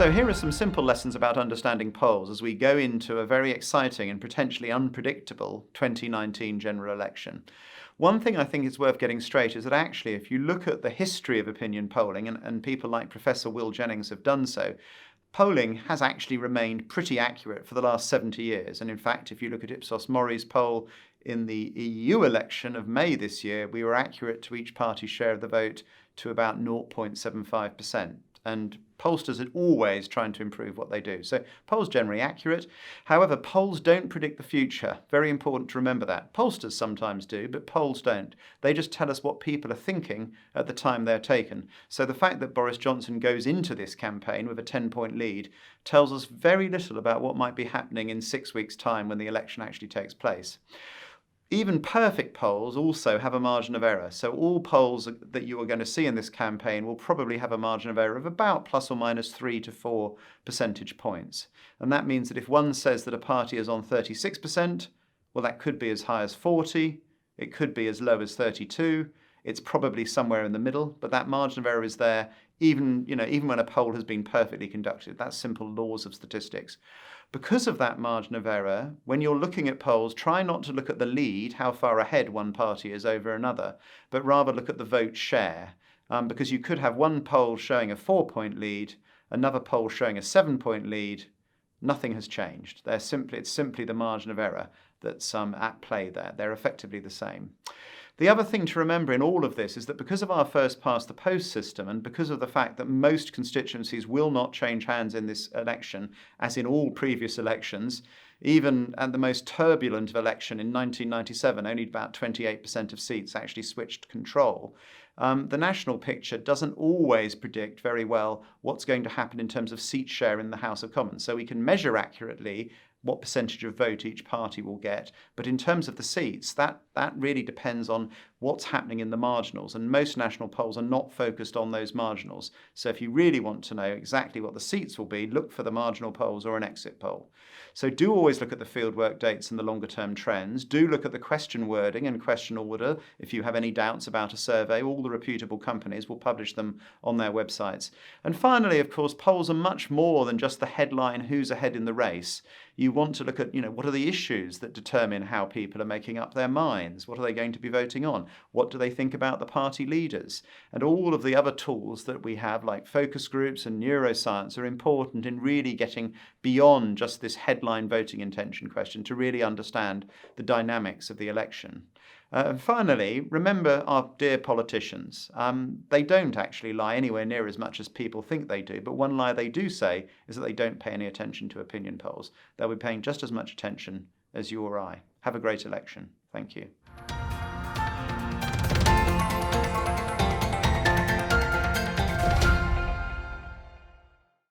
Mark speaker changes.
Speaker 1: So here are some simple lessons about understanding polls as we go into a very exciting and potentially unpredictable 2019 general election. One thing I think is worth getting straight is that actually if you look at the history of opinion polling, and people like Professor Will Jennings have done so, polling has actually remained pretty accurate for the last 70 years. And in fact, if you look at Ipsos MORI's poll in the EU election of May this year, we were accurate to each party's share of the vote to about 0.75%. And pollsters are always trying to improve what they do. So polls generally accurate. However, polls don't predict the future. Very important to remember that. Pollsters sometimes do, but polls don't. They just tell us what people are thinking at the time they're taken. So the fact that Boris Johnson goes into this campaign with a 10-point lead tells us very little about what might be happening in 6 weeks' time when the election actually takes place. Even perfect polls also have a margin of error. So all polls that you are going to see in this campaign will probably have a margin of error of about plus or minus 3 to 4 percentage points. And that means that if one says that a party is on 36%, well, that could be as high as 40, it could be as low as 32, it's probably somewhere in the middle, but that margin of error is there even when a poll has been perfectly conducted. That's simple laws of statistics. Because of that margin of error, when you're looking at polls, try not to look at the lead, how far ahead one party is over another, but rather look at the vote share. Because you could have one poll showing a 4-point lead, another poll showing a 7-point lead. Nothing has changed. It's simply the margin of error that's at play there. They're effectively the same. The other thing to remember in all of this is that because of our first-past-the-post system and because of the fact that most constituencies will not change hands in this election, as in all previous elections, even at the most turbulent of election in 1997, only about 28% of seats actually switched control. The national picture doesn't always predict very well what's going to happen in terms of seat share in the House of Commons. So we can measure accurately what percentage of vote each party will get. But in terms of the seats, that really depends on what's happening in the marginals. And most national polls are not focused on those marginals. So if you really want to know exactly what the seats will be, look for the marginal polls or an exit poll. So do always look at the fieldwork dates and the longer term trends. Do look at the question wording and question order. If you have any doubts about a survey, all the reputable companies will publish them on their websites. And finally, of course, polls are much more than just the headline, who's ahead in the race. You want to look at, what are the issues that determine how people are making up their minds? What are they going to be voting on? What do they think about the party leaders? And all of the other tools that we have, like focus groups and neuroscience, are important in really getting beyond just this headline voting intention question to really understand the dynamics of the election. And finally, remember our dear politicians. They don't actually lie anywhere near as much as people think they do, but one lie they do say is that they don't pay any attention to opinion polls. They'll be paying just as much attention as you or I. Have a great election. Thank you.